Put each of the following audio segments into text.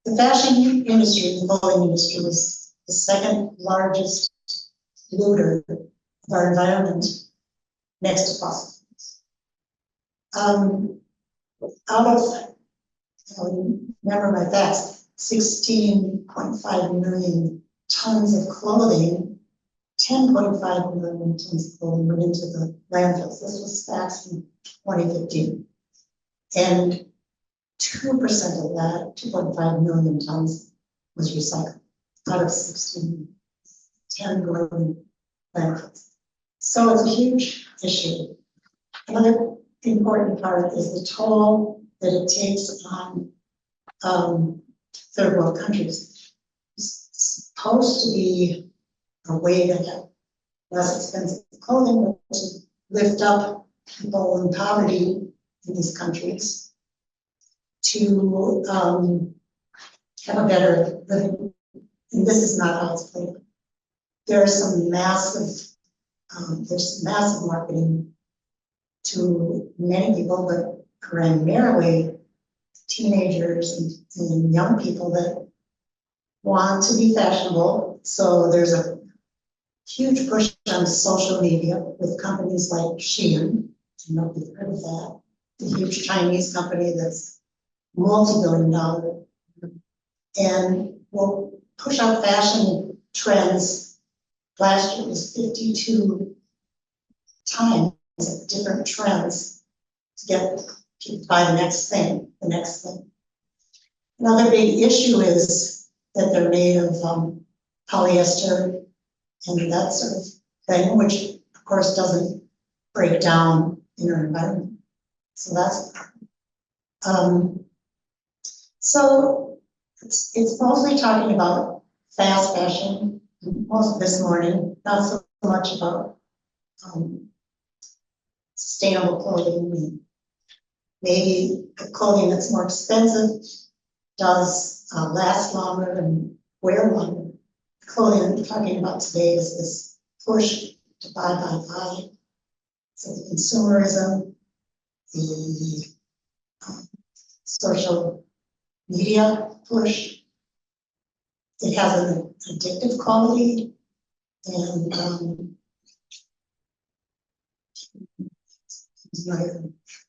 The fashion industry, the clothing industry, was the second largest polluter of our environment, next to fossil fuels. Out of, remember my facts, 16.5 million tons of clothing, 10.5 million tons of clothing went into the landfills. This was facts in 2015. And 2% of that, 2.5 million tons, was recycled out of 10 growing landfills. So it's a huge issue. Another important part is the toll that it takes on third world countries. It's supposed to be a way to have less expensive clothing, but to lift up people in poverty in these countries to have a better living. And this is not how it's played out. There's massive marketing to many people, but primarily teenagers and young people that want to be fashionable. So there's a huge push on social media with companies like Shein. I don't know if you've heard of that. The huge Chinese company that's multi-billion-dollar and will push out fashion trends. Last year was 52 times different trends to get people to buy the next thing. Another big issue is that they're made of polyester and that sort of thing, which of course doesn't break down in our environment. So that's so it's mostly talking about fast fashion most this morning, not so much about sustainable clothing. And maybe clothing that's more expensive does last longer and wear longer. The clothing I'm talking about today is this push to buy. So the consumerism, the social media push. It has an addictive quality, and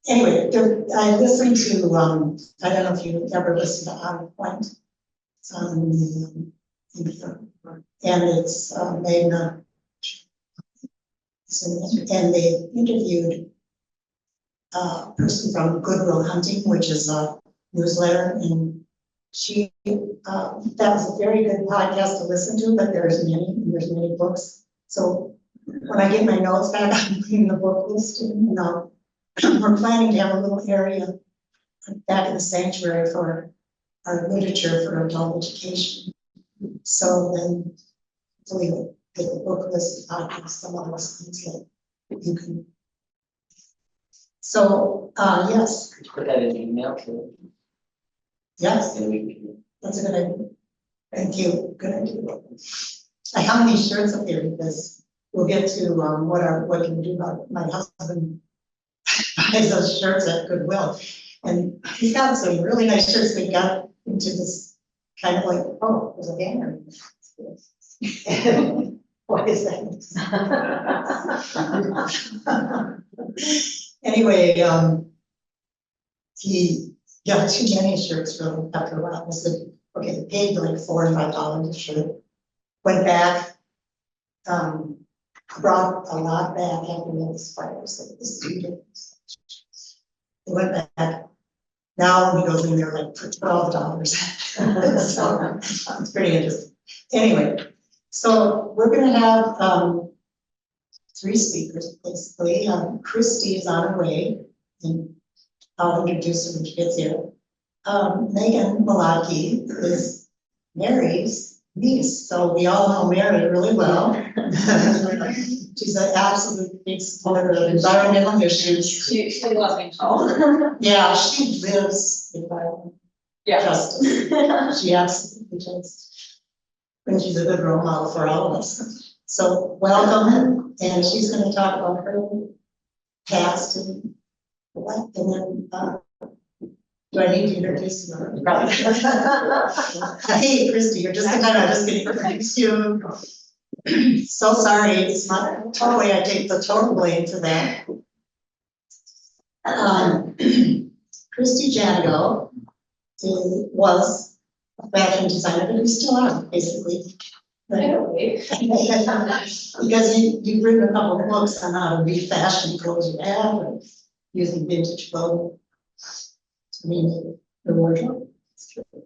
anyway, I listened to I don't know if you ever listened to On Point. It's on the and it's Magna, and they interviewed a person from Goodwill Hunting, which is a newsletter, and she that was a very good podcast to listen to, but there's many books. So when I get my notes back, I'm putting the book list in, we're planning to have a little area back in the sanctuary for our literature for adult education. So then hopefully we'll get the book list podcast, some of those things that you can. So yes. Put that in an email too. Yes, that's a good idea. Thank you. Good idea. I have these shirts up here because we'll get to what can we do about it. My husband buys those shirts at Goodwill, and he's got some really nice shirts that got into this kind of like, oh, there's a banner. What is that? Anyway, he got too many shirts for him after a while. I said, okay, paid like $4 or $5 a shirt. Went back, brought a lot back after this fire. So this is ridiculous. He went back. Now he goes in there like for $12. So it's pretty interesting. Anyway, so we're going to have 3 speakers basically. Christy is on her way, and I'll introduce her when she gets here. Megan Malaki is Mary's niece, so we all know Mary really well. She's an absolute big supporter of environmental issues. She loves me. Oh. Yeah, she lives environmental justice. She absolutely does. And she's a good role model for all of us. So welcome, and she's going to talk about her past and what, and then Do I need to introduce you? Hey, Christy, you're just the kind I just getting introduced you. So sorry, it's not totally, I take the total blame for that. Christy Janigo was a fashion designer, but you still are, basically. Because you've written a couple of books on how to refashion clothes you have, and using vintage clothing to mean the wardrobe.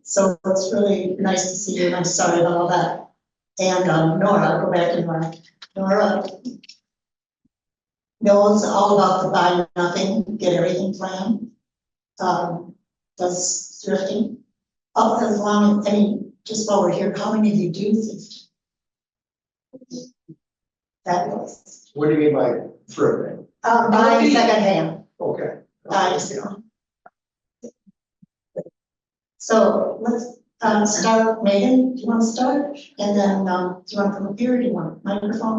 So it's really nice to see you, and I'm sorry about all that. And Nora, I'll go back to Nora. Nora knows all about the buy nothing, get everything plan. Does thrifting. Up as long as, I mean, just while we're here, how many of you do thrifting? That was. What do you mean by thrifting? Buying secondhand. Okay. So let's start, Megan, do you want to start? And then do you want to come up here, do you want a microphone?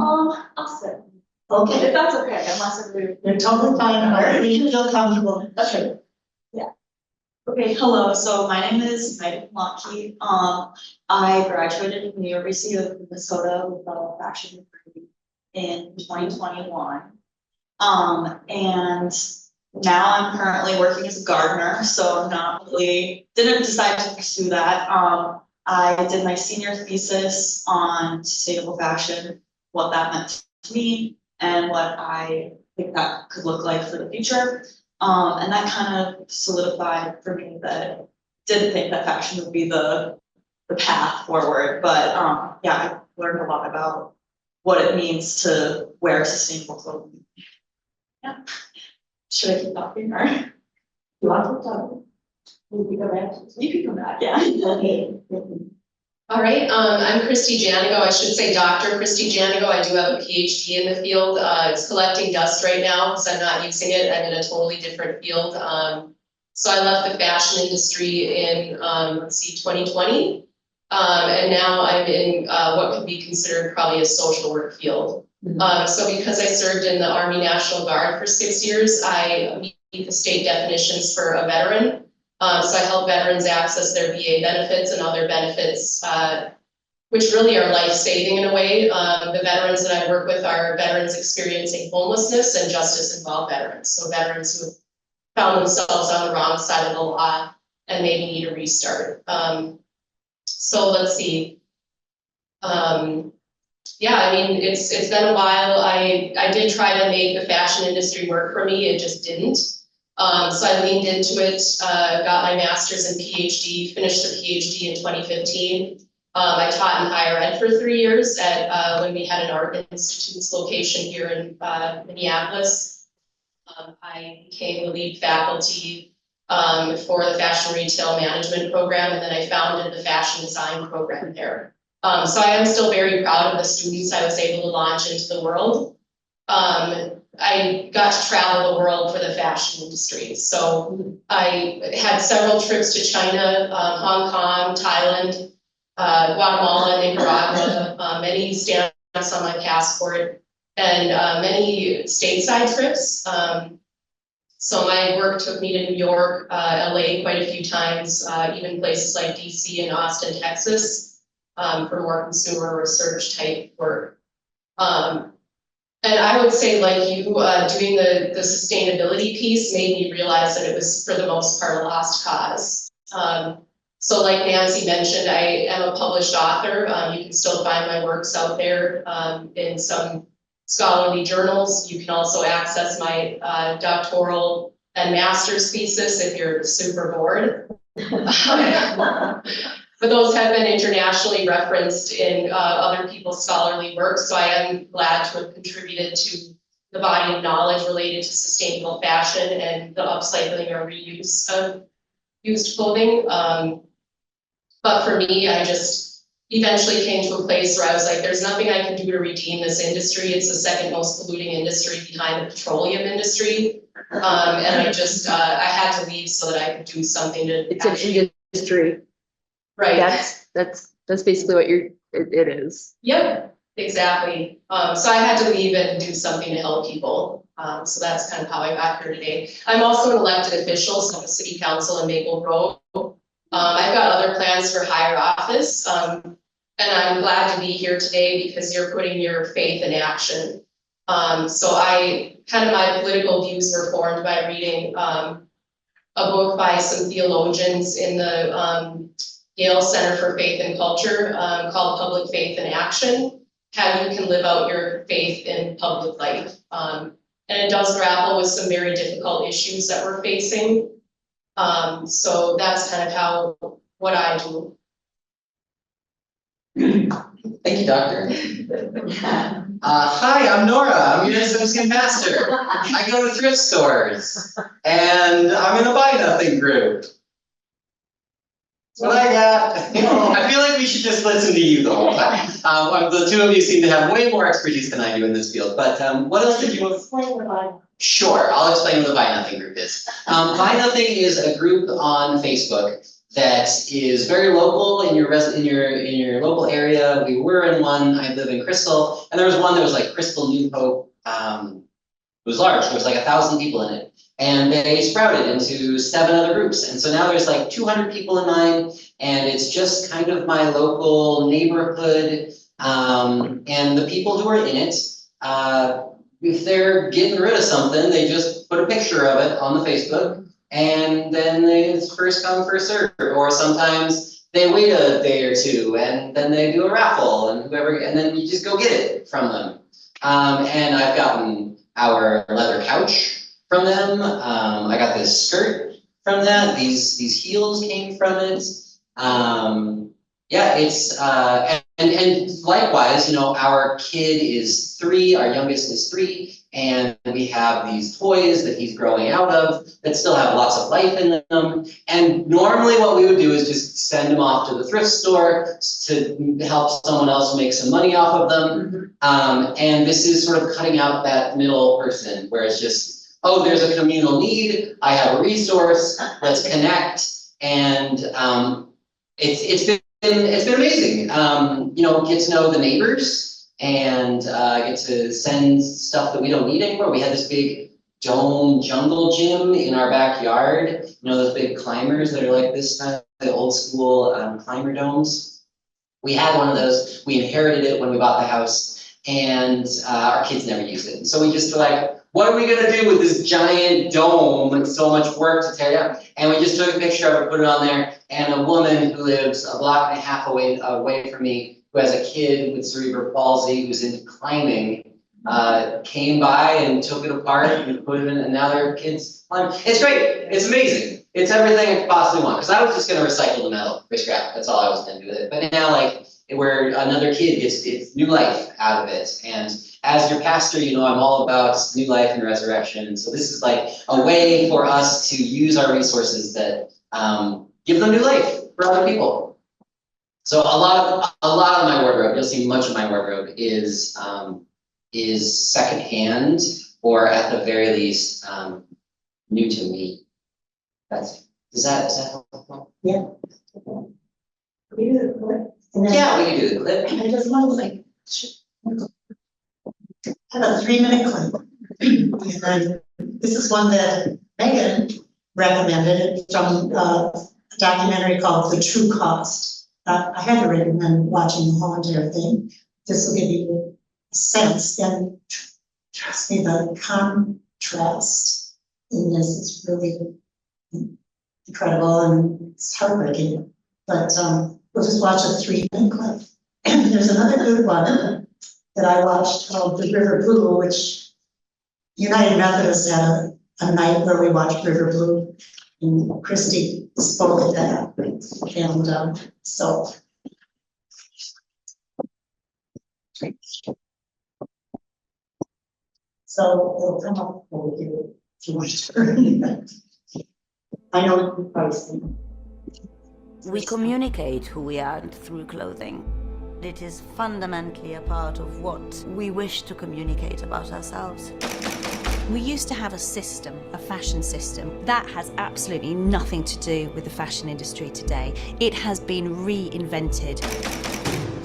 I'll sit. Okay, If that's okay, unless everybody. you're totally fine, however you feel comfortable. Okay. Okay, hello, so my name is Megan Lucky. I graduated from the University of Minnesota with a fashion degree in 2021. And now I'm currently working as a gardener, so I'm not really, didn't decide to pursue that. I did my senior thesis on sustainable fashion, what that meant to me, and what I think that could look like for the future. And that kind of solidified for me that I didn't think that fashion would be the path forward, but yeah, I learned a lot about what it means to wear sustainable clothing. Yeah. Should I keep talking or? You want to talk? You can go back. You can come back, yeah. Okay. All right, I'm Christy Janigo. I should say Dr. Christy Janigo. I do have a PhD in the field. It's collecting dust right now because I'm not using it. I'm in a totally different field. So I left the fashion industry in, 2020. And now I'm in what could be considered probably a social work field. So because I served in the Army National Guard for 6 years, I meet the state definitions for a veteran. So I help veterans access their VA benefits and other benefits, which really are life-saving in a way. The veterans that I work with are veterans experiencing homelessness and justice-involved veterans. So veterans who have found themselves on the wrong side of the law and maybe need a restart. So let's see. Yeah, I mean, it's been a while. I did try to make the fashion industry work for me. It just didn't. So I leaned into it, got my master's and PhD, finished the PhD in 2015. I taught in higher ed for 3 years at when we had an art institute's location here in Minneapolis. I became the lead faculty for the fashion retail management program, and then I founded the fashion design program there. So I am still very proud of the students I was able to launch into the world. I got to travel the world for the fashion industry. So I had several trips to China, Hong Kong, Thailand, Guatemala, Nicaragua, many stamps on my passport, and many stateside trips. So my work took me to New York, LA quite a few times, even places like DC and Austin, Texas, for more consumer research type work. And I would say, like you, doing the sustainability piece made me realize that it was, for the most part, a lost cause. So like Nancy mentioned, I am a published author. You can still find my works out there in some scholarly journals. You can also access my doctoral and master's thesis if you're super bored. But those have been internationally referenced in other people's scholarly work, so I am glad to have contributed to the body of knowledge related to sustainable fashion and the upcycling or reuse of used clothing. But for me, I just eventually came to a place where I was like, there's nothing I can do to redeem this industry. It's the second most polluting industry behind the petroleum industry. And I just, I had to leave so that I could do something to. It's an industry. Right. That's basically what it is. Yep, exactly. So I had to leave and do something to help people. So that's kind of how I got here today. I'm also an elected official, so I'm a city council in Maple Grove. I've got other plans for higher office, and I'm glad to be here today because you're putting your faith in action. So my political views were formed by reading a book by some theologians in the Yale Center for Faith and Culture called Public Faith in Action, how you can live out your faith in public life. And it does grapple with some very difficult issues that we're facing. So that's kind of what I do. Thank you, Doctor. Hi, I'm Nora. I'm your associate pastor. I go to thrift stores, and I'm in a buy nothing group. That's what I got. I feel like we should just listen to you the whole time. The two of you seem to have way more expertise than I do in this field. But what else did you want? Sure, I'll explain what the Buy Nothing group is. Buy Nothing is a group on Facebook that is very local in your local area. We were in one. I live in Crystal, and there was one that was like Crystal New Hope. It was large. There was like 1,000 people in it, and they sprouted into 7 other groups. And so now there's like 200 people in mine, and it's just kind of my local neighborhood. And the people who are in it, if they're getting rid of something, they just put a picture of it on the Facebook. And then it's first come, first served, or sometimes they wait a day or two and then they do a raffle and then you just go get it from them. And I've gotten our leather couch from them. I got this skirt from that. These heels came from it. Yeah, it's and likewise, our kid is 3, our youngest is 3. And we have these toys that he's growing out of that still have lots of life in them. And normally what we would do is just send them off to the thrift store to help someone else make some money off of them. And this is sort of cutting out that middle person where it's just, oh, there's a communal need. I have a resource. Let's connect. And it's been amazing. Get to know the neighbors. And get to send stuff that we don't need anymore. We had this big dome jungle gym in our backyard. Those big climbers that are like this, the old school climber domes. We had one of those. We inherited it when we bought the house, and our kids never used it. So we just were like, what are we gonna do with this giant dome and so much work to tear down? And we just took a picture of it, put it on there, and a woman who lives a block and a half away from me, who has a kid with cerebral palsy who's into climbing, came by and took it apart and put it in, and now their kids climb. It's great. It's amazing. It's everything I could possibly want. Because I was just going to recycle the metal for scrap. That's all I was going to do with it. But now, where another kid gets new life out of it. And as your pastor, I'm all about new life and resurrection. And so this is like a way for us to use our resources that give them new life for other people. So a lot of my wardrobe, you'll see much of my wardrobe is secondhand, or at the very least, new to me. Is that helpful? Yeah. We do the clip. And then Yeah, we can do the clip. I just want to have a 3-minute clip. And then this is one that Megan recommended from a documentary called The True Cost. I had to recommend watching the whole entire thing. This will give you a sense, and trust me, the contrast in this is really incredible and it's heartbreaking. But we'll just watch a 3-minute clip. And there's another good one that I watched called The River Blue, which United Methodist had a night where we watched River Blue. And Christy spoke at that, and so. So it'll come up for you if you want to. I know you probably seen it. We communicate who we are through clothing. It is fundamentally a part of what we wish to communicate about ourselves. We used to have a system, a fashion system. That has absolutely nothing to do with the fashion industry today. It has been reinvented.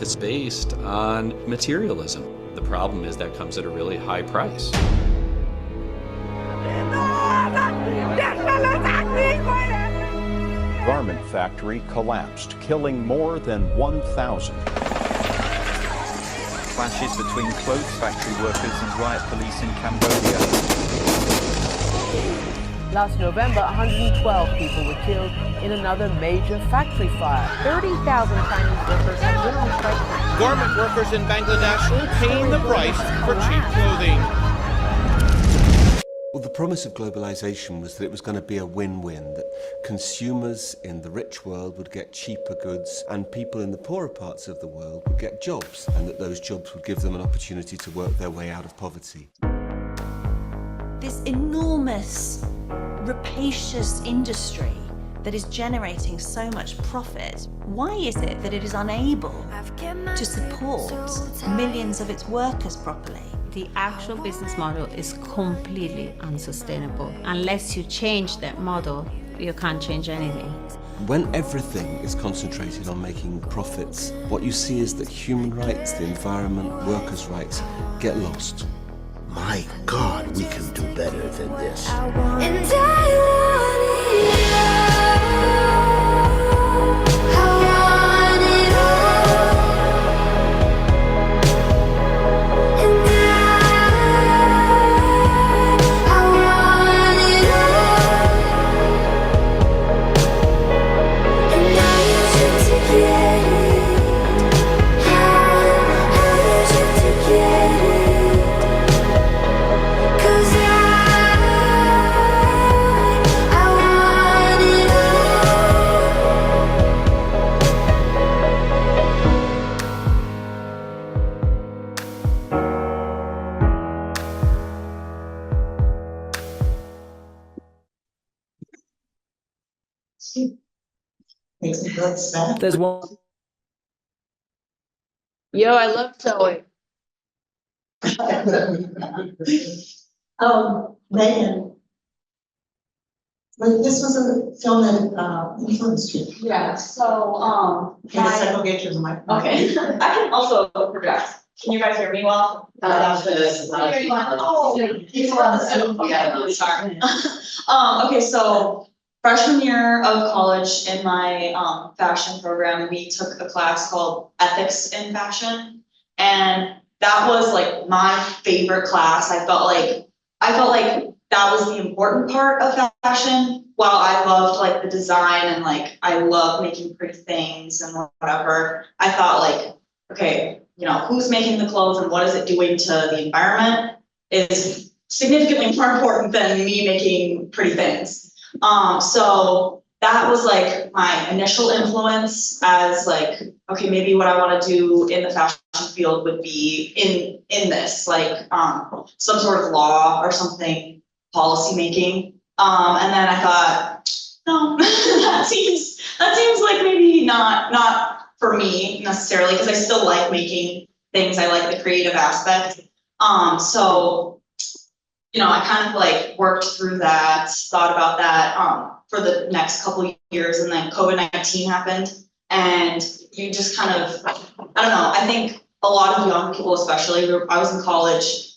It's based on materialism. The problem is that comes at a really high price. garment factory collapsed, killing more than 1,000. Clashes between clothes factory workers and riot police in Cambodia. Last November, 112 people were killed in another major factory fire. 30,000 Chinese workers have literally striked. Garment workers in Bangladesh paying the price for cheap clothing. Well, the promise of globalization was that it was going to be a win-win, that consumers in the rich world would get cheaper goods and people in the poorer parts of the world would get jobs, and that those jobs would give them an opportunity to work their way out of poverty. This enormous, rapacious industry that is generating so much profit, why is it that it is unable to support millions of its workers properly? The actual business model is completely unsustainable. Unless you change that model, you can't change anything. When everything is concentrated on making profits, what you see is that human rights, the environment, workers' rights get lost. My God, we can do better than this. Makes me feel sad. There's one. Yo, I love sewing. Megan. Like, this was a film that influenced you. Yeah, so, Can I go get your mic? okay, I can also project. Can you guys hear me well? Oh, sorry. Okay, so freshman year of college in my fashion program, we took a class called Ethics in Fashion. And that was like my favorite class. I felt like that was the important part of fashion. While I loved like the design and like I love making pretty things and whatever, I thought like, okay, you know, who's making the clothes and what is it doing to the environment is significantly more important than me making pretty things. So that was like my initial influence as like, okay, maybe what I want to do in the fashion field would be in this, like some sort of law or something, policy making. And then I thought, no, that seems like maybe not for me necessarily, because I still like making things. I like the creative aspect. So, you know, I kind of like worked through that, thought about that for the next couple of years, and then COVID-19 happened, and you just kind of, I don't know, I think a lot of young people, especially, I was in college,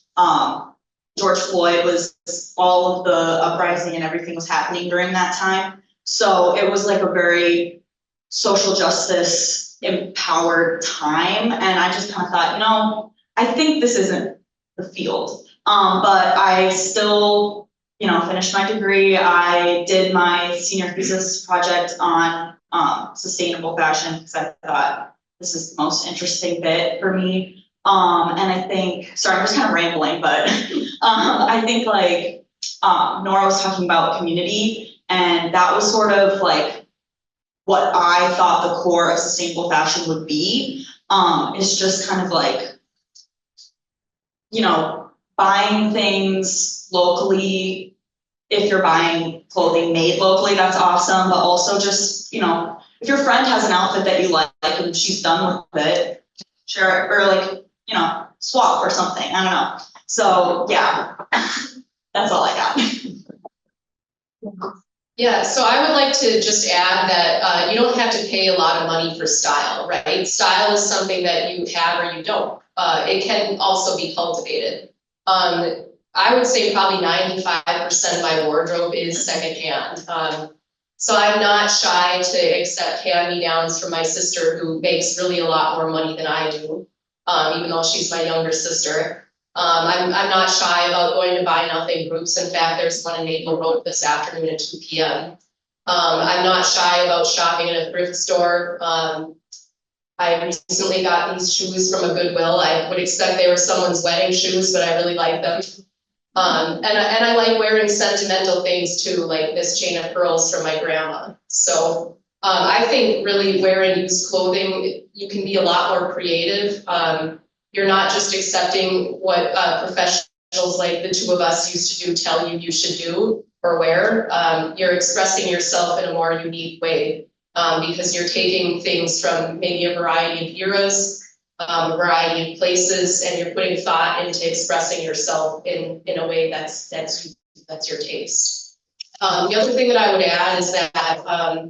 George Floyd was, all of the uprising and everything was happening during that time. So it was like a very social justice empowered time. And I just kind of thought, you know, I think this isn't the field. But I still, you know, finished my degree. I did my senior thesis project on sustainable fashion because I thought this is the most interesting bit for me. And I think, sorry, I'm just kind of rambling, but I think like Nora was talking about community, and that was sort of like what I thought the core of sustainable fashion would be. It's just kind of like, you know, buying things locally. If you're buying clothing made locally, that's awesome. But also just, you know, if your friend has an outfit that you like and she's done with it, share it, or like, you know, swap or something. I don't know. So yeah, that's all I got. Yeah, so I would like to just add that you don't have to pay a lot of money for style, right? Style is something that you have or you don't. It can also be cultivated. I would say probably 95% of my wardrobe is secondhand. So I'm not shy to accept hand-me-downs from my sister who makes really a lot more money than I do, even though she's my younger sister. I'm not shy about going to buy nothing groups. In fact, there's one in Maple Road this afternoon at 2 p.m. I'm not shy about shopping at a thrift store. I recently got these shoes from a Goodwill. I would expect they were someone's wedding shoes, but I really like them. And I like wearing sentimental things too, like this chain of pearls from my grandma. So I think really wearing used clothing, you can be a lot more creative. You're not just accepting what professionals like the two of us used to do tell you should do or wear. You're expressing yourself in a more unique way because you're taking things from maybe a variety of eras, a variety of places, and you're putting thought into expressing yourself in a way that's your taste. The other thing that I would add is that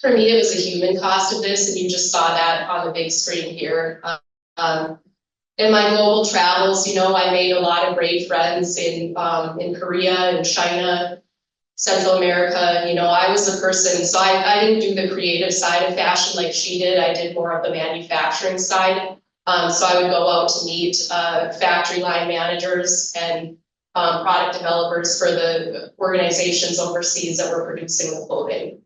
for me, it was a human cost of this, and you just saw that on the big screen here. In my global travels, you know, I made a lot of great friends in Korea and China, Central America. You know, I was the person, so I didn't do the creative side of fashion like she did. I did more of the manufacturing side. So I would go out to meet factory line managers and product developers for the organizations overseas that were producing the clothing.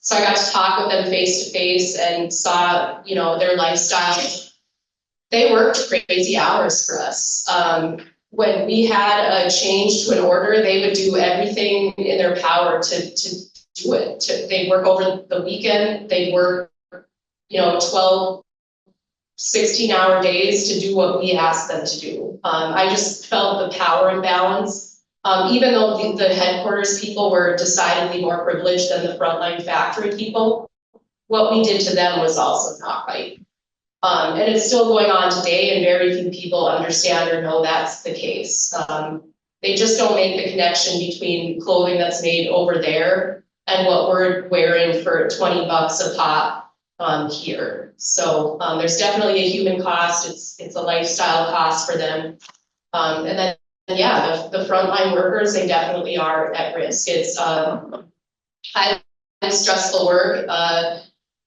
So I got to talk with them face to face and saw, you know, their lifestyle. They worked crazy hours for us. When we had a change to an order, they would do everything in their power to do it. They'd work over the weekend. They'd work, you know, 12, 16-hour days to do what we asked them to do. I just felt the power imbalance. Even though the headquarters people were decidedly more privileged than the frontline factory people, what we did to them was also not right. And it's still going on today, and very few people understand or know that's the case. They just don't make the connection between clothing that's made over there and what we're wearing for 20 bucks a pop here. So there's definitely a human cost. It's a lifestyle cost for them. And then, yeah, the frontline workers, they definitely are at risk. It's highly stressful work.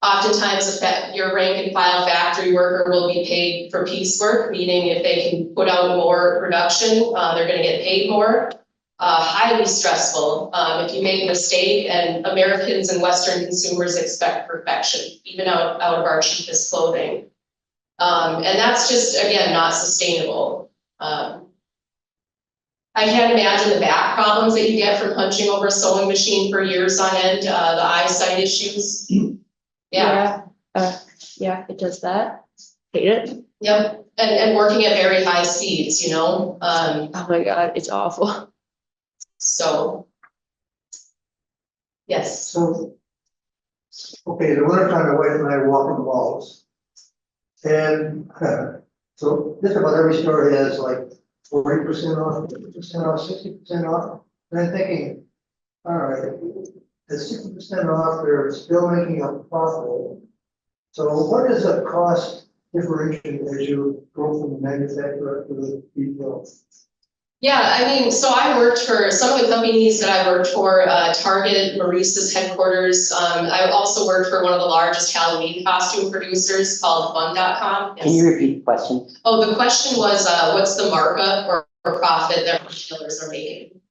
Oftentimes, your rank and file factory worker will be paid for piecework, meaning if they can put out more production, they're going to get paid more. Highly stressful. If you make a mistake, and Americans and Western consumers expect perfection, even out of our cheapest clothing. And that's just, again, not sustainable. I can't imagine the back problems that you get from punching over a sewing machine for years on end, the eyesight issues. Yeah, it does that. Hate it. Yep, and working at very high speeds, you know. Oh my God, it's awful. So, yes. So, okay, the winter time, my wife and I walk in the malls. And so just about every store has like 40% off, 50% off, 60% off. And I'm thinking, all right, at 60% off, they're still making a profit. So what is the cost differentiation as you go from the manufacturer to the retail? Yeah, I mean, so I worked for some of the companies that I worked for, Target, Maurice's headquarters. I also worked for one of the largest Halloween costume producers called Fun.com. Can you repeat the question? Oh, the question was, what's the markup or profit that retailers are making?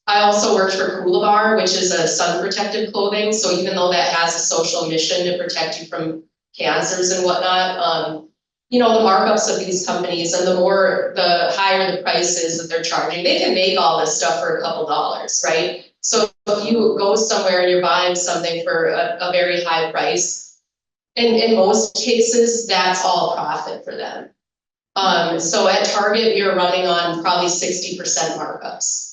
I also worked for Coolabar, which is a sun protective clothing. So even though that has a social mission to protect you from cancers and whatnot, you know, the markups of these companies and the higher the prices that they're charging, they can make all this stuff for a couple dollars, right? So if you go somewhere and you're buying something for a very high price, in most cases, that's all profit for them. So at Target, you're running on probably 60% markups.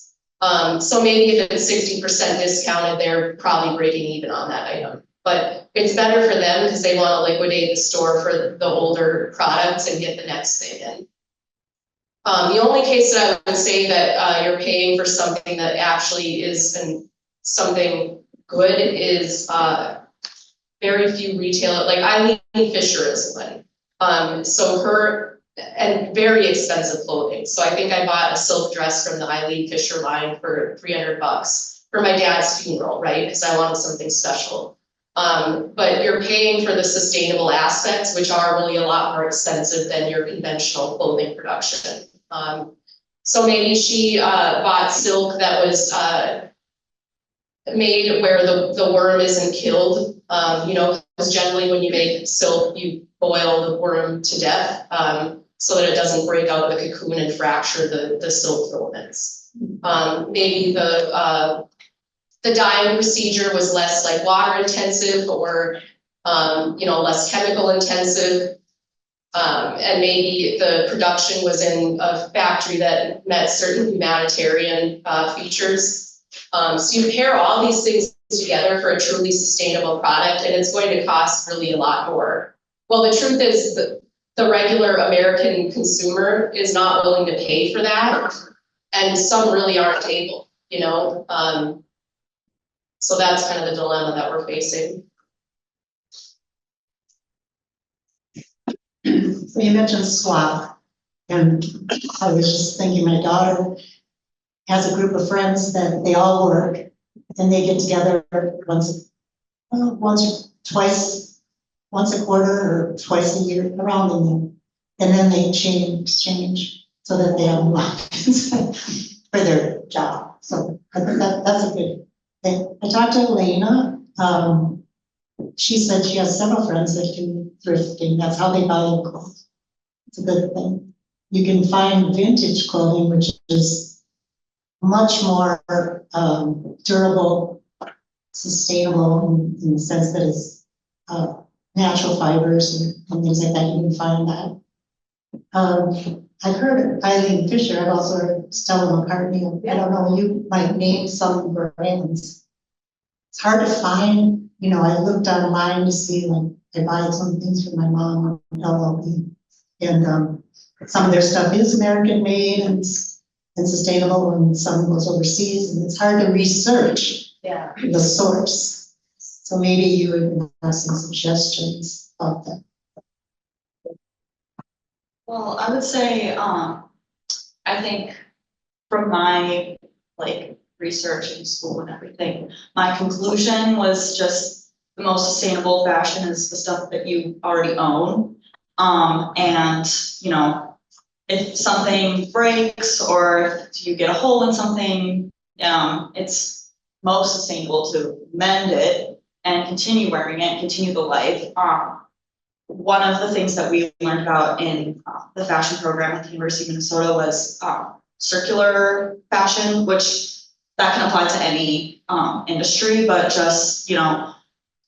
So maybe if it's 60% discounted, they're probably breaking even on that item. But it's better for them because they want to liquidate the store for the older products and get the next thing in. The only case that I would say that you're paying for something that actually is something good is very few retailers, like Eileen Fisher is one. So and very expensive clothing. So I think I bought a silk dress from the Eileen Fisher line for $300. for my dad's funeral, right? Because I wanted something special. But you're paying for the sustainable aspects, which are really a lot more expensive than your conventional clothing production. So maybe she bought silk that was made where the worm isn't killed. Because generally when you make silk, you boil the worm to death so that it doesn't break out the cocoon and fracture the silk filaments. Maybe the dyeing procedure was less like water intensive or less chemical intensive. And maybe the production was in a factory that met certain humanitarian features. So you pair all these things together for a truly sustainable product, and it's going to cost really a lot more. Well, the truth is that the regular American consumer is not willing to pay for that, and some really aren't able, so that's kind of the dilemma that we're facing. So you mentioned swap, and I was just thinking my daughter has a group of friends that they all work, and they get together once or twice, once a quarter or twice a year around them, and then they exchange so that they have lines for their job. So I think that's a good thing. I talked to Elena. She said she has several friends that do thrifting. That's how they buy their clothes. It's a good thing. You can find vintage clothing, which is much more durable, sustainable in the sense that it's natural fibers and things like that. You can find that. I've heard Eileen Fisher. I've also heard Stella McCartney. I don't know. You might name some brands. It's hard to find. I looked online to see, like, I buy some things for my mom on LLB, and some of their stuff is American made and sustainable, and some goes overseas, and it's hard to research the source. So maybe you would have some suggestions about that. Well, I would say, I think from my research in school and everything, my conclusion was just the most sustainable fashion is the stuff that you already own. And if something breaks or if you get a hole in something, it's most sustainable to mend it and continue wearing it, continue the life. One of the things that we learned about in the fashion program at the University of Minnesota was circular fashion, which that can apply to any industry, but just,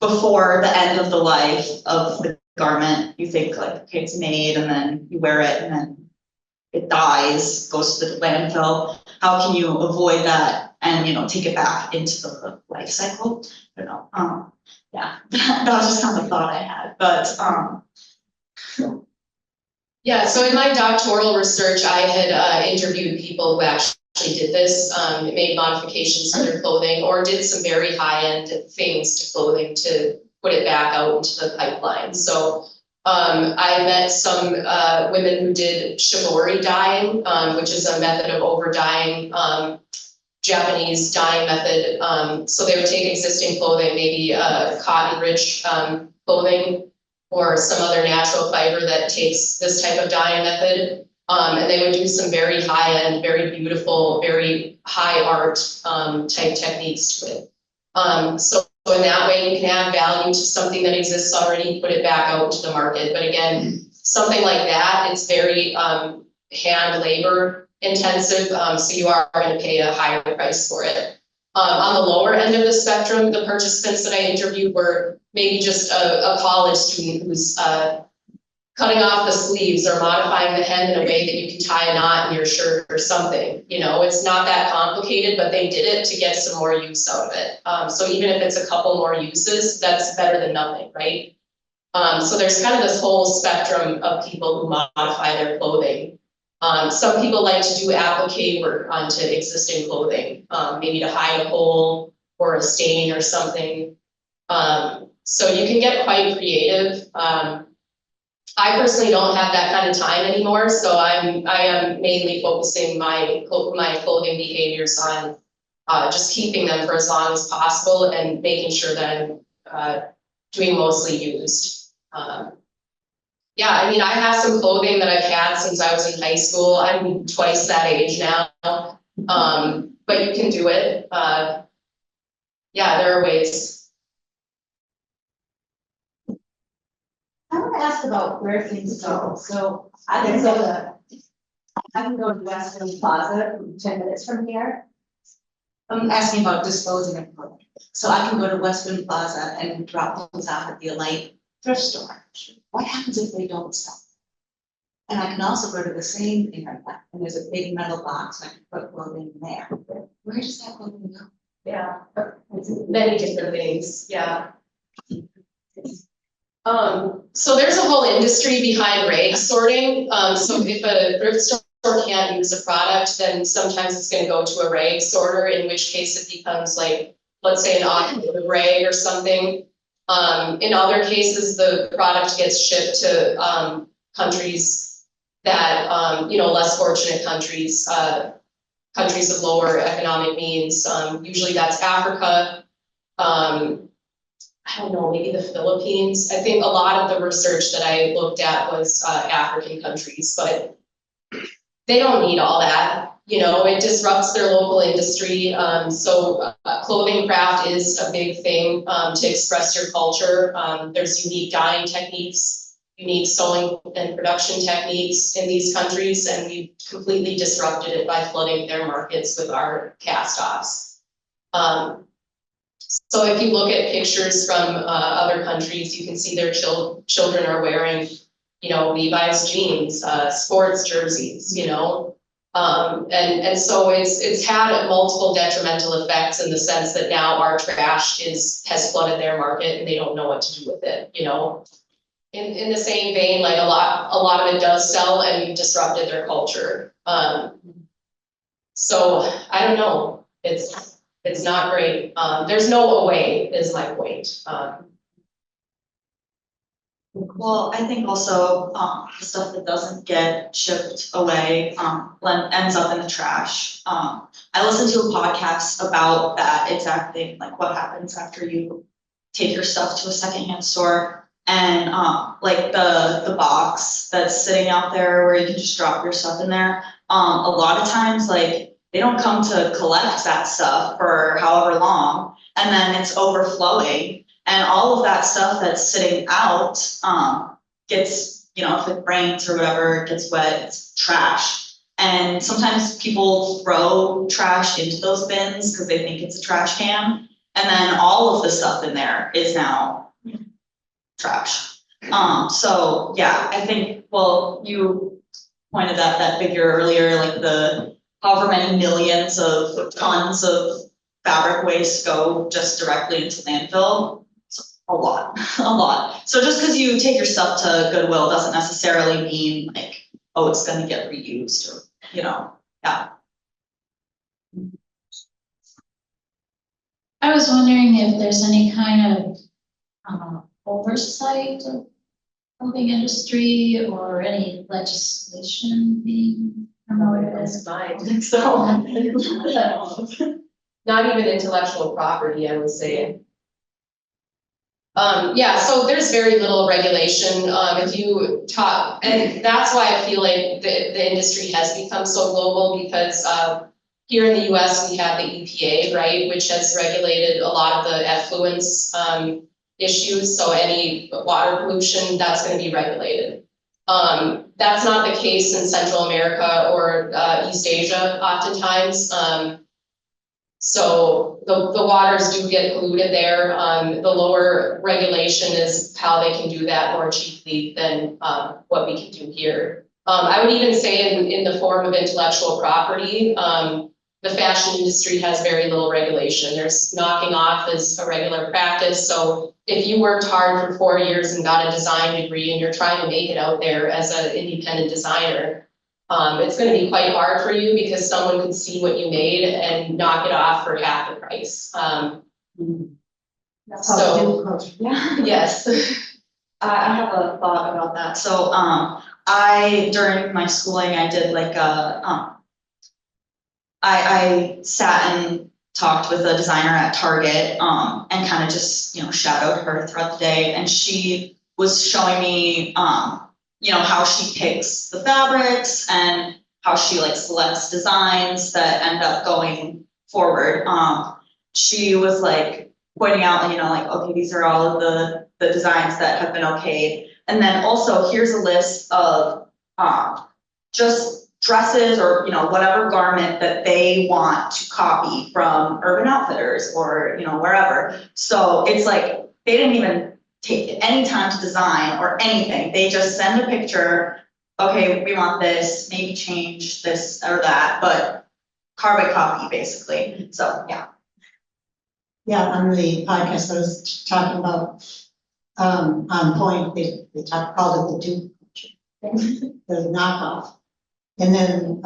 before the end of the life of the garment, you think like, okay, it's made and then you wear it and then it dies, goes to the landfill. How can you avoid that and, take it back into the life cycle? I don't know. Yeah, that was just kind of a thought I had, but yeah, so in my doctoral research, I had interviewed people who actually did this, made modifications to their clothing or did some very high-end things to clothing to put it back out into the pipeline. So I met some women who did shibori dyeing, which is a method of over dyeing, Japanese dyeing method. So they would take existing clothing, maybe cotton-rich clothing or some other natural fiber that takes this type of dyeing method. And they would do some very high-end, very beautiful, very high art type techniques to it. So in that way, you can add value to something that exists already, put it back out into the market. But again, something like that, it's very hand labor intensive, so you are going to pay a higher price for it. On the lower end of the spectrum, the participants that I interviewed were maybe just a college student who's cutting off the sleeves or modifying the hem in a way that you can tie a knot in your shirt or something. It's not that complicated, but they did it to get some more use out of it. So even if it's a couple more uses, that's better than nothing, right? So there's kind of this whole spectrum of people who modify their clothing. Some people like to do applique work onto existing clothing, maybe to hide a hole or a stain or something. So you can get quite creative. I personally don't have that kind of time anymore, so I am mainly focusing my clothing behaviors on just keeping them for as long as possible and making sure that I'm doing mostly used. Yeah, I mean, I have some clothing that I've had since I was in high school. I'm twice that age now. But you can do it. Yeah, there are ways. I want to ask about where things go. So I can go to Western Plaza 10 minutes from here. I'm asking about disposing of clothing. So I can go to Western Plaza and drop things off at the Alight thrift store. What happens if they don't sell? And I can also go to the same area and there's a big metal box and I can put clothing in there. Where does that clothing go? Yeah, it's many different things, yeah. So there's a whole industry behind rag sorting. So if a thrift store can't use a product, then sometimes it's gonna go to a rag sorter, in which case it becomes like, let's say an automotive rag or something. In other cases, the product gets shipped to countries that, you know, less fortunate countries, countries of lower economic means. Usually that's Africa. I don't know, maybe the Philippines. I think a lot of the research that I looked at was African countries, but they don't need all that. You know, it disrupts their local industry. So clothing craft is a big thing to express your culture. There's unique dyeing techniques, unique sewing and production techniques in these countries, and we've completely disrupted it by flooding their markets with our cast-offs. So if you look at pictures from other countries, you can see their children are wearing, you know, Levi's jeans, sports jerseys, you know. And so it's had multiple detrimental effects in the sense that now our trash has flooded their market and they don't know what to do with it, you know. In the same vein, like a lot of it does sell and we've disrupted their culture. So I don't know, it's not great. There's no way is my point. Well, I think also, the stuff that doesn't get shipped away, ends up in the trash. I listened to a podcast about that exact thing, like what happens after you take your stuff to a secondhand store. And, like the box that's sitting out there where you can just drop your stuff in there. A lot of times, like, they don't come to collect that stuff for however long, and then it's overflowing. And all of that stuff that's sitting out gets, you know, if it rains or whatever, it gets wet, it's trash. And sometimes people throw trash into those bins because they think it's a trash can. And then all of the stuff in there is now trash. So yeah, I think, well, you pointed out that figure earlier, like the however many millions of tons of fabric waste go just directly into landfill. A lot, a lot. So just because you take your stuff to Goodwill doesn't necessarily mean like, oh, it's going to get reused or, you know, yeah. I was wondering if there's any kind of oversight of clothing industry or any legislation being promoted as I think so. Not even intellectual property, I would say. Yeah, so there's very little regulation. If you talk, and that's why I feel like the industry has become so global, because here in the US we have the EPA, right, which has regulated a lot of the effluents issues. So any water pollution, that's going to be regulated. That's not the case in Central America or East Asia oftentimes. So the waters do get polluted there. The lower regulation is how they can do that more cheaply than what we can do here. I would even say in the form of intellectual property, the fashion industry has very little regulation. There's knocking off is a regular practice. So if you worked hard for 4 years and got a design degree and you're trying to make it out there as an independent designer, it's going to be quite hard for you because someone could see what you made and knock it off for half the price. That's how we do culture. Yeah. Yes. I have a thought about that. So, during my schooling, I did like I sat in talked with a designer at Target, and kind of just, shadowed her throughout the day. And she was showing me, how she picks the fabrics and how she like selects designs that end up going forward. She was like pointing out, okay, these are all of the designs that have been okayed. And then also here's a list of just dresses or, whatever garment that they want to copy from Urban Outfitters or, wherever. So it's like, they didn't even take any time to design or anything. They just send a picture. Okay, we want this, maybe change this or that, but carbon copy basically. So, yeah. Yeah, on the podcast I was talking about, on point, they called it the dupe culture, the knockoff. And then,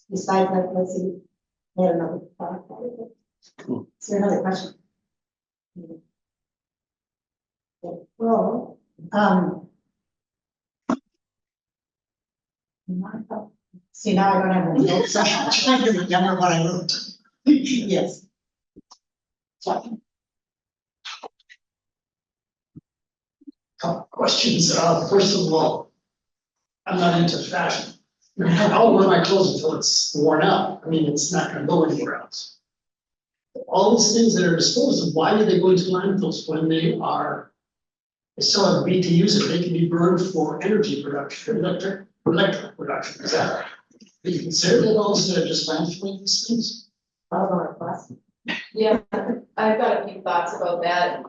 besides that, let's see, I had another thought. Is there another question? Well, see, now I don't have any notes, so I'm trying to remember what I wrote. Yes. Couple questions. First of all, I'm not into fashion. I'll wear my clothes until it's worn out. I mean, it's not gonna go anywhere else. All these things that are disposed of, why do they go into landfills when they still have need to use it? They can be burned for energy production, electric production. Is that, do you consider that also just landfilling these things? Yeah, I've got a few thoughts about that.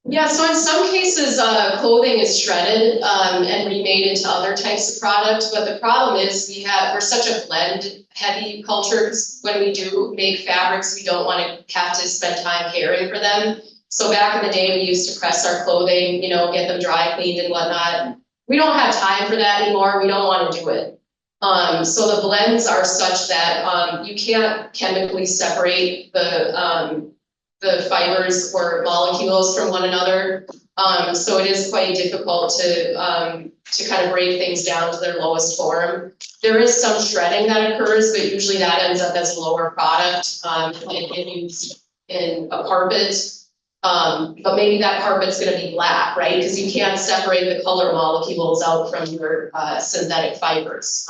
Yeah, so in some cases, clothing is shredded and remade into other types of product, but the problem is we're such a blend heavy culture. When we do make fabrics, we don't want to have to spend time caring for them. So back in the day, we used to press our clothing, get them dry cleaned and whatnot. We don't have time for that anymore. We don't want to do it. So the blends are such that you can't chemically separate the fibers or molecules from one another. So it is quite difficult to kind of break things down to their lowest form. There is some shredding that occurs, but usually that ends up as a lower product and used in a carpet. But maybe that carpet's gonna be black, right? Because you can't separate the color molecules out from your synthetic fibers.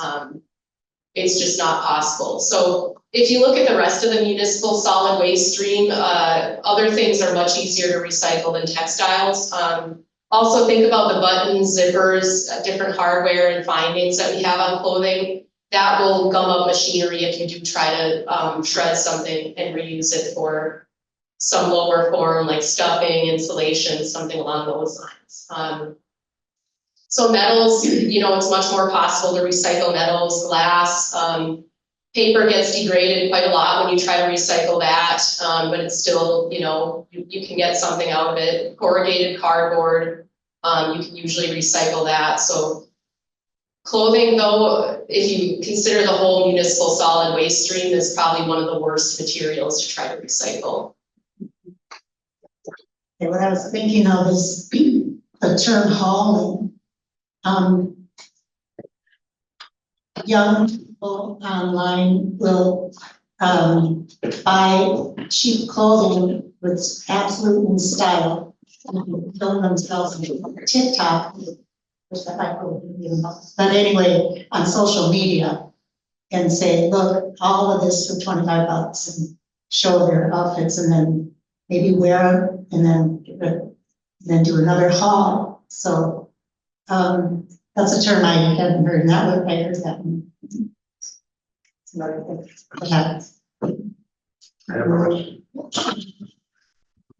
It's just not possible. So if you look at the rest of the municipal solid waste stream, other things are much easier to recycle than textiles. Also think about the buttons, zippers, different hardware and findings that we have on clothing. That will gum up machinery if you do try to shred something and reuse it for some lower form like stuffing, insulation, something along those lines. So metals, it's much more possible to recycle metals, glass. Paper gets degraded quite a lot when you try to recycle that, but it's still, you can get something out of it. Corrugated cardboard, you can usually recycle that. So clothing, though, if you consider the whole municipal solid waste stream, is probably one of the worst materials to try to recycle. Okay, what I was thinking of is the term hauling. Young people online will buy cheap clothing with absolute style and film themselves on TikTok, which I probably even know. But anyway, on social media and say, look, all of this for $25 and show their outfits and then maybe wear them and then do another haul. So that's a term I hadn't heard, and that would I heard that one. It's another thing that happens. I have a question.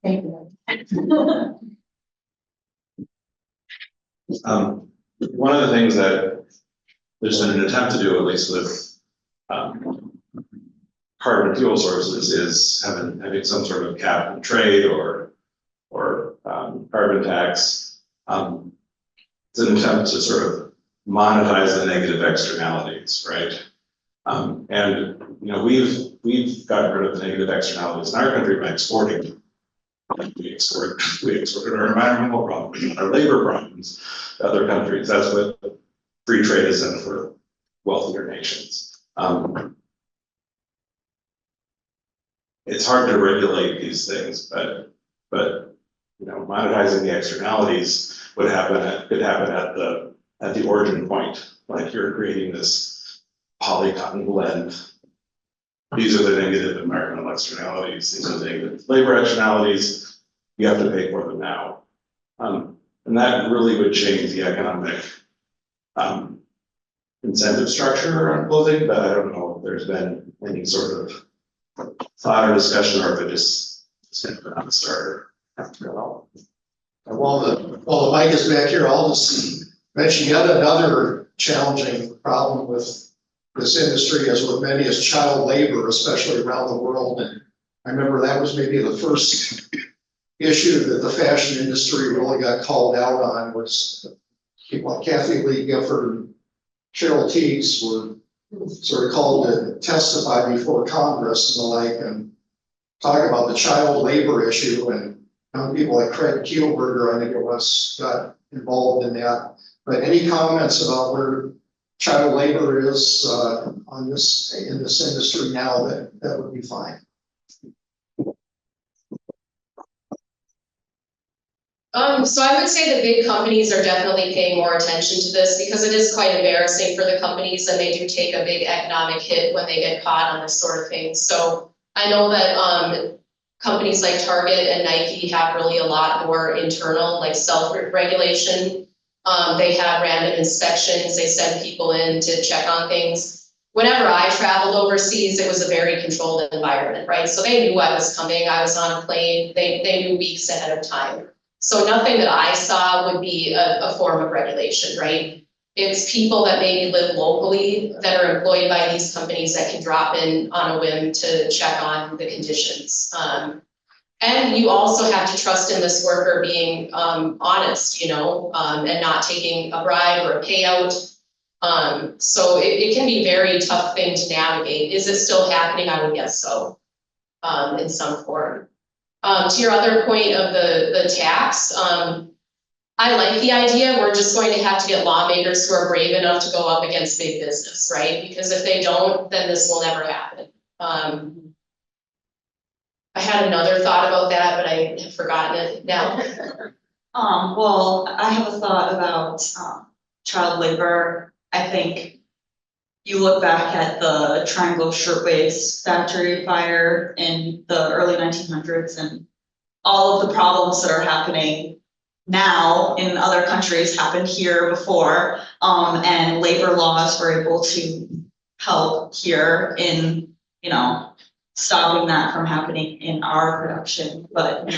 Thank you. One of the things that there's been an attempt to do, at least with carbon fuel sources, is having some sort of cap and trade or carbon tax. It's an attempt to sort of monetize the negative externalities, right? And we've gotten rid of the negative externalities in our country by exporting. We exported our environmental problems, our labor problems to other countries. That's what free trade isn't for wealthier nations. It's hard to regulate these things, but you know, monetizing the externalities could happen at the origin point. Like you're creating this polycotton blend. These are the negative environmental externalities. These are the negative labor externalities. You have to pay for them now. And that really would change the economic incentive structure around clothing, but I don't know if there's been any sort of thought or discussion, or if it just is kind of a non-starter. While the mic is back here, I'll just mention yet another challenging problem with this industry, as with many, is child labor, especially around the world. And I remember that was maybe the first issue that the fashion industry really got called out on, was people like Kathy Lee Gifford and Cheryl Teagues were sort of called to testify before Congress and the like, and talk about the child labor issue. And young people like Craig Kielberger, I think it was, got involved in that. But any comments about where child labor is in this industry now, that would be fine. So I would say the big companies are definitely paying more attention to this, because it is quite embarrassing for the companies, and they do take a big economic hit when they get caught on this sort of thing. So I know that companies like Target and Nike have really a lot more internal, like self-regulation. They have random inspections. They send people in to check on things. Whenever I traveled overseas, it was a very controlled environment, right? So they knew I was coming. I was on a plane. They knew weeks ahead of time. So nothing that I saw would be a form of regulation, right? It's people that maybe live locally that are employed by these companies that can drop in on a whim to check on the conditions. And you also have to trust in this worker being honest, you know, and not taking a bribe or a payout. So it can be a very tough thing to navigate. Is it still happening? I would guess so, in some form. To your other point of the tax, I like the idea. We're just going to have to get lawmakers who are brave enough to go up against big business, right? Because if they don't, then this will never happen. I had another thought about that, but I have forgotten it now. Well, I have a thought about child labor. I think you look back at the Triangle Shirtwaist factory fire in the early 1900s, and all of the problems that are happening now in other countries happened here before, and labor laws were able to help here in, you know, stopping that from happening in our production. But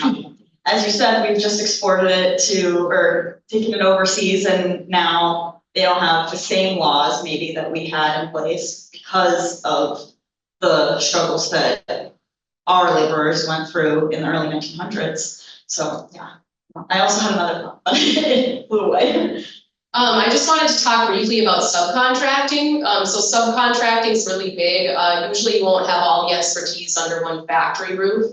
as you said, we've just exported it to, or taken it overseas, and now they don't have the same laws maybe that we had in place because of the struggles that our laborers went through in the early 1900s. So yeah, I also had another thought, but it flew away. I just wanted to talk briefly about subcontracting. So subcontracting is really big. Usually you won't have all the expertise under one factory roof.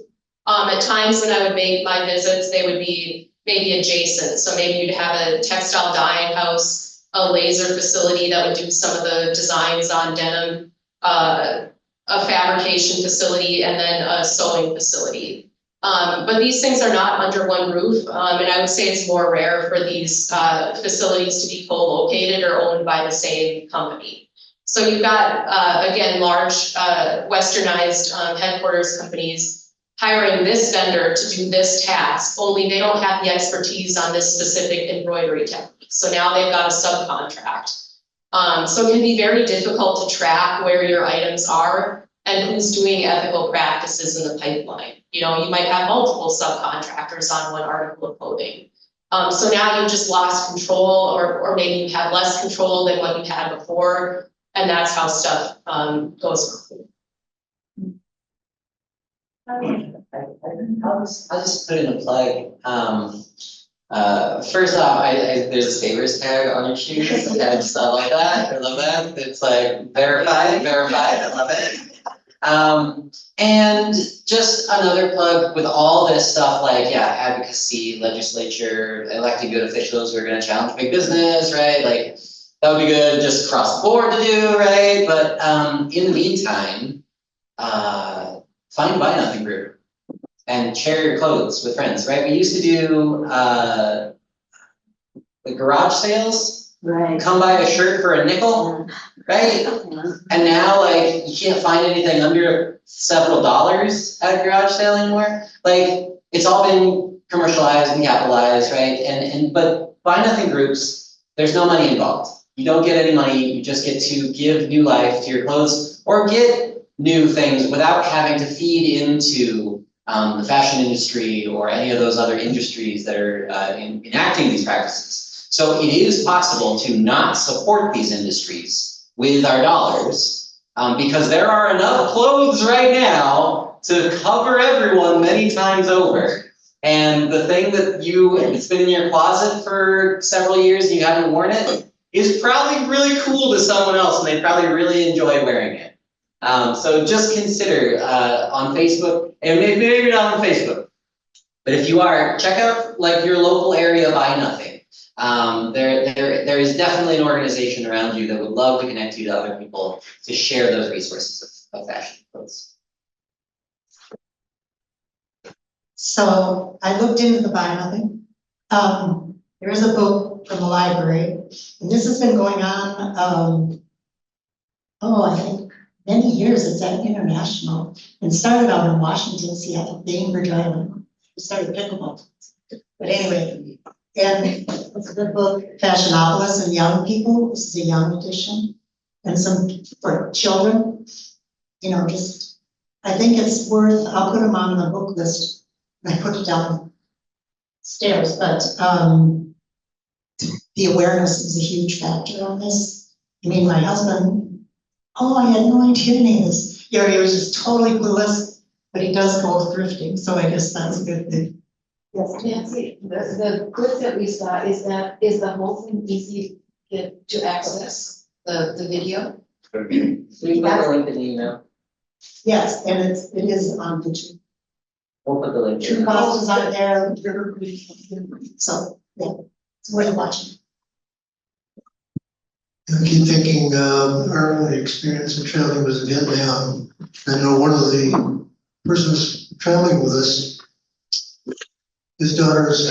At times when I would make my visits, they would be maybe adjacent. So maybe you'd have a textile dyeing house, a laser facility that would do some of the designs on denim, a fabrication facility, and then a sewing facility. But these things are not under one roof, and I would say it's more rare for these facilities to be co-located or owned by the same company. So you've got, again, large westernized headquarters companies hiring this vendor to do this task, only they don't have the expertise on this specific embroidery technique. So now they've got a subcontract. So it can be very difficult to track where your items are and who's doing ethical practices in the pipeline. You know, you might have multiple subcontractors on one article of clothing. So now you've just lost control, or maybe you have less control than what you had before, and that's how stuff goes. I'll just put in a plug. First off, there's a Stewards tag on your shoes, and I love that. I love that. It's like verified. I love it. And just another plug with all this stuff, like, yeah, advocacy, legislature, electing good officials who are going to challenge big business, right? Like, that would be good just across the board to do, right? But in the meantime, find a buy nothing group and share your clothes with friends, right? We used to do the garage sales. Right. Come buy a shirt for a nickel, right? And now, like, you can't find anything under several dollars at a garage sale anymore. Like, it's all been commercialized and capitalized, right? But buy nothing groups, there's no money involved. You don't get any money, you just get to give new life to your clothes or get new things without having to feed into the fashion industry or any of those other industries that are enacting these practices. So it is possible to not support these industries with our dollars because there are enough clothes right now to cover everyone many times over. And the thing that it's been in your closet for several years and you haven't worn it is probably really cool to someone else and they probably really enjoy wearing it. So just consider on Facebook, and maybe not on Facebook, but if you are, check out like your local area Buy Nothing. There is definitely an organization around you that would love to connect you to other people to share those resources of fashion clothes. So I looked into the Buy Nothing. There is a book from the library, and this has been going on, I think many years. It's at International and started out in Washington, Seattle, Bainbridge Island. It started pickleball. But anyway, and it's a good book, Fashionopolis and Young People. This is a young edition. And some for children, just, I think it's worth, I'll put them on the book list. I put it downstairs, but the awareness is a huge factor on this. I mean, my husband, I had no idea any of this. He was just totally clueless, but he does go thrifting, so I guess that's a good thing. Yes, Nancy, the clip that we saw, is the whole thing easy to access, the video? Please put the link in the email. Yes, and it is on YouTube. We'll put the link. Two classes out there, so yeah, it's worth watching. I keep thinking, our only experience in traveling was in Vietnam. I know one of the persons traveling with us, his daughter was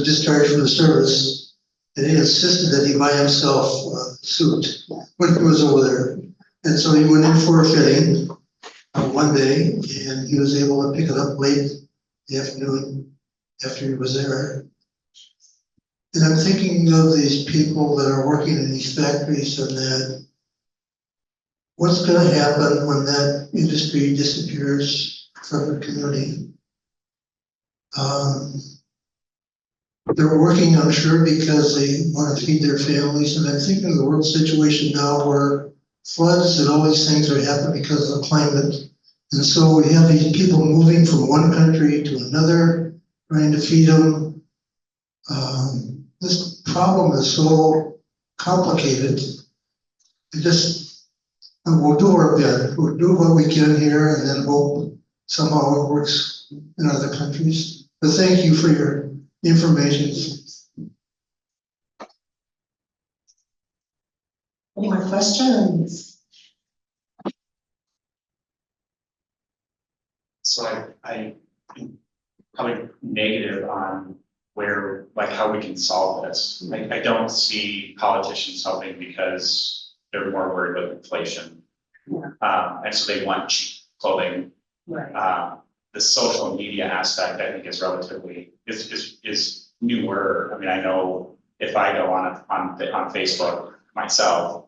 discharged from the service, and he insisted that he buy himself a suit when he was over there. And so he went in for a fitting one day, and he was able to pick it up late in the afternoon after he was there. And I'm thinking of these people that are working in these factories and that what's going to happen when that industry disappears from the community? They're working, I'm sure, because they want to feed their families. And I'm thinking of the world situation now where floods and all these things are happening because of the climate. And so we have these people moving from one country to another, trying to feed them. This problem is so complicated. We'll do our bit. We'll do what we can here and then hope somehow it works in other countries. But thank you for your information. Any more questions? So I probably negative on how we can solve this. I don't see politicians helping because they're more worried about inflation. And so they want cheap clothing. Right. The social media aspect, I think, is relatively is newer. I mean, I know if I go on Facebook myself,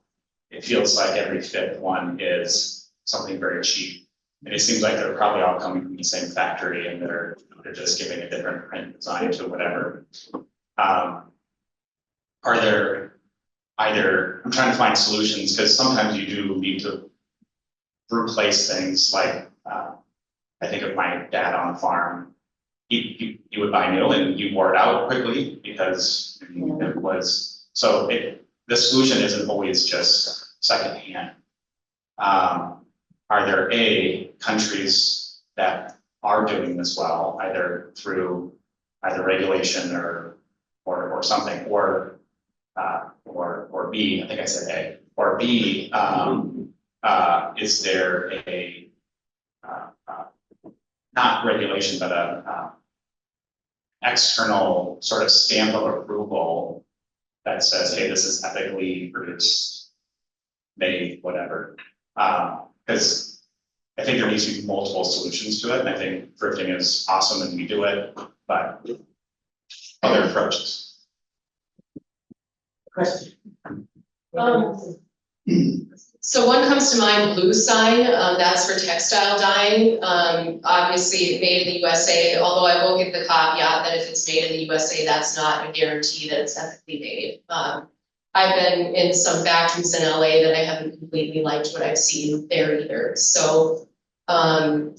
it feels like every fifth one is something very cheap. And it seems like they're probably all coming from the same factory and they're just giving a different print design to whatever. Are there I'm trying to find solutions because sometimes you do need to replace things like, I think of my dad on the farm, he would buy new and you wore it out quickly because it was, the solution isn't always just secondhand. Are there countries that are doing this well, either through regulation or something, or or B, I think I said A, or B, is there a, not regulation, but a external sort of stamp of approval that says, hey, this is ethically produced, made, whatever. Because I think there needs to be multiple solutions to it, and I think thrifting is awesome and we do it, but other approaches. Question. So one comes to mind, blue sign, that's for textile dyeing. Obviously made in the USA, although I will give the caveat that if it's made in the USA, that's not a guarantee that it's ethically made. I've been in some factories in LA that I haven't completely liked what I've seen there either. So having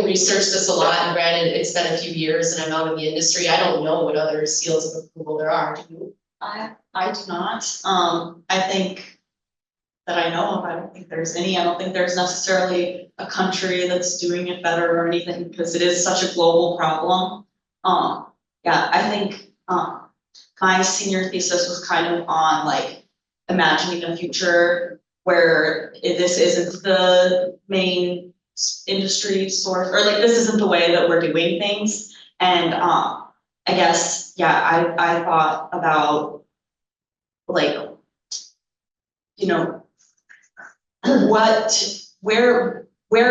researched this a lot, and granted it's been a few years and I'm out of the industry, I don't know what other seals of approval there are. Do you? I do not. I think that I know of, I don't think there's any. I don't think there's necessarily a country that's doing it better or anything, because it is such a global problem. Yeah, I think my senior thesis was kind of on like imagining a future where this isn't the main industry source, or like this isn't the way that we're doing things. And I guess, yeah, I thought about like, you know, where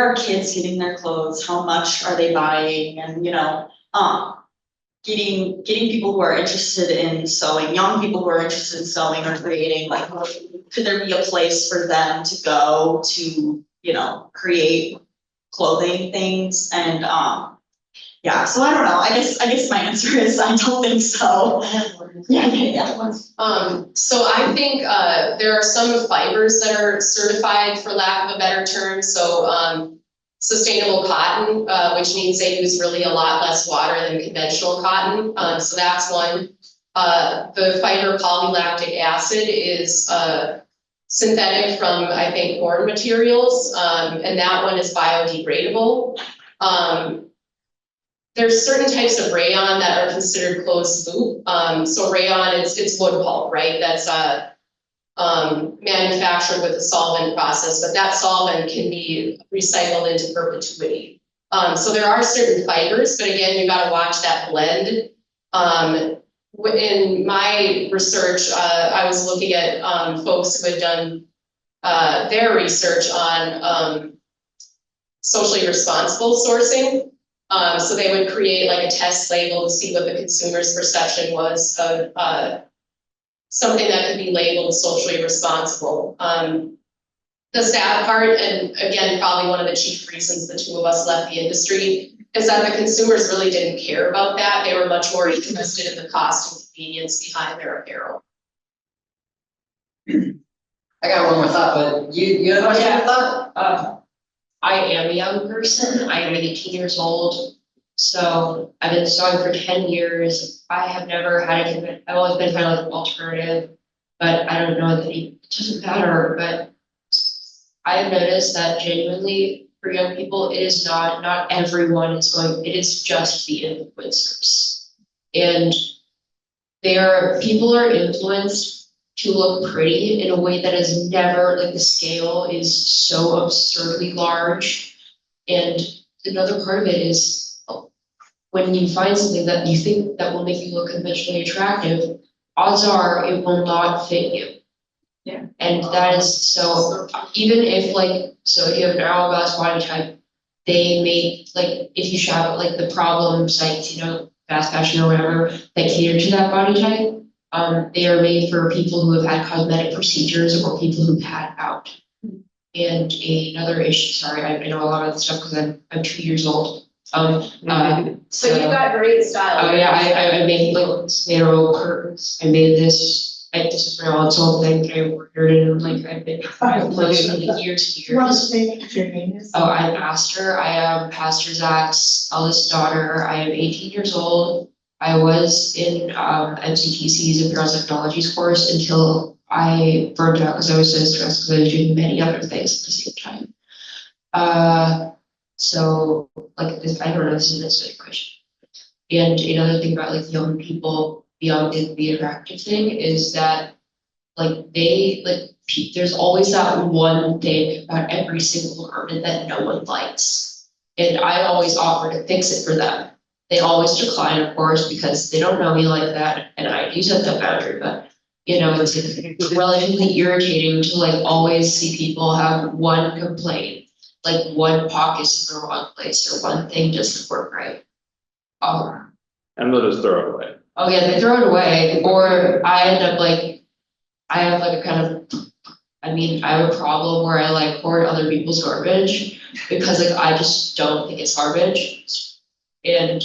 are kids getting their clothes? How much are they buying? And, you know, getting people who are interested in sewing, young people who are interested in sewing or creating, like, could there be a place for them to go to, you know, create clothing things? And yeah, so I don't know. I guess my answer is I don't think so. Yeah. So I think there are some fibers that are certified, for lack of a better term. So sustainable cotton, which means they use really a lot less water than conventional cotton. So that's one. The fiber polylactic acid is synthetic from, I think, corn materials, and that one is biodegradable. There's certain types of rayon that are considered closed loop. So rayon, it's wood pulp, right? That's manufactured with a solvent process, but that solvent can be recycled into perpetuity. So there are certain fibers, but again, you got to watch that blend. In my research, I was looking at folks who had done their research on socially responsible sourcing. So they would create like a test label to see what the consumer's perception was of something that could be labeled socially responsible. The sad part, and again, probably one of the chief reasons the two of us left the industry, is that the consumers really didn't care about that. They were much more interested in the cost and convenience behind their apparel. I got one more thought, but you have a thought? I am a young person. I am 18 years old. So I've been sewing for 10 years. I have never had a commitment. I've always been kind of like an alternative, but I don't know that it doesn't matter. But I have noticed that genuinely for young people, it is not everyone is going, it is just the influencers. And people are influenced to look pretty in a way that is never, like the scale is so absurdly large. And another part of it is when you find something that you think that will make you look conventionally attractive, odds are it will not fit you. Yeah. And that is so, even if like, so if you have an hourglass body type, they make, like, if you shop at like the problem sites, you know, fast fashion or whatever, that cater to that body type, they are made for people who have had cosmetic procedures or people who've had out. And another issue, sorry, I know a lot of the stuff because I'm 2 years old. So you've got great style. Oh yeah, I made like narrow curtains. I made this. This is my old soul thing that I ordered, and like I've been close from years to years. Your name is? Oh, I'm Pastor. I am Pastor Zach's eldest daughter. I am 18 years old. I was in MCTC's Apparel Technologies course until I burned out because I was so stressed because I was doing many other things at the same time. So like this, I don't know, this is a question. And another thing about like young people, beyond the attractive thing is that like there's always that one thing about every single apartment that no one likes. And I always offer to fix it for them. They always decline, of course, because they don't know me like that, and I do set that boundary, but you know, it's relatively irritating to like always see people have one complaint, like one pocket's in the wrong place or one thing doesn't work right. And they'll just throw it away. Oh yeah, they throw it away, or I end up like, I have like a kind of, I mean, I have a problem where I like hoard other people's garbage because like I just don't think it's garbage. And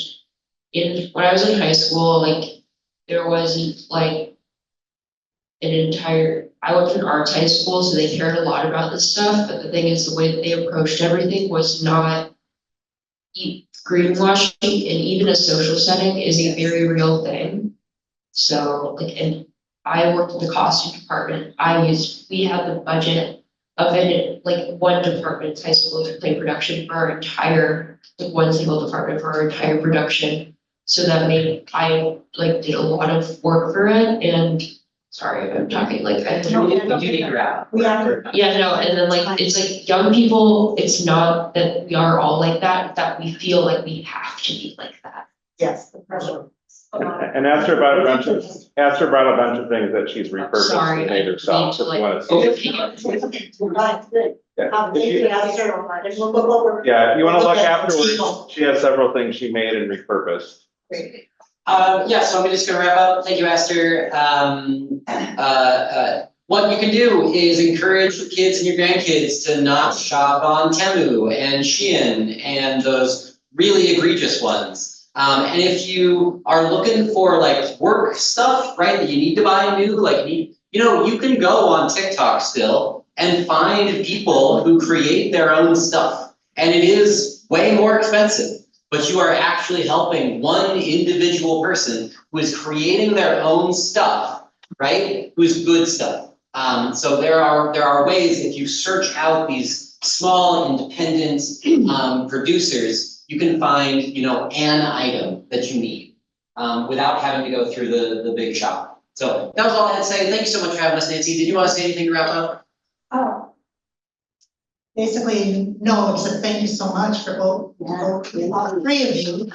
when I was in high school, like there wasn't like I went to an arts high school, so they cared a lot about this stuff, but the thing is the way that they approached everything was not greenwashing, and even a social setting is a very real thing. So like, and I worked in the costume department. We had the budget of it, like one department, high school to play production for our entire, like one single department for our entire production. So that I like did a lot of work for it, and sorry if I'm talking like I yeah, no, and then like it's like young people, it's not that we are all like that we feel like we have to be like that. Yes, the pressure. And ask her about a bunch of things that she's repurposed and made herself. If you want to see. Yeah, if you want to look afterwards, she has several things she made and repurposed. Yeah, so I'm just gonna wrap up. Thank you, Esther. What you can do is encourage the kids and your grandkids to not shop on Temu and Shein and those really egregious ones. And if you are looking for like work stuff, right, that you need to buy new, like you can go on TikTok still and find people who create their own stuff. And it is way more expensive, but you are actually helping one individual person who is creating their own stuff, right? Who's good stuff. So there are ways, if you search out these small independent producers, you can find an item that you need without having to go through the big shop. So that was all I had to say. Thank you so much for having us, Nancy. Did you want to say anything to wrap up? Oh. Basically, no, except thank you so much for all three of you.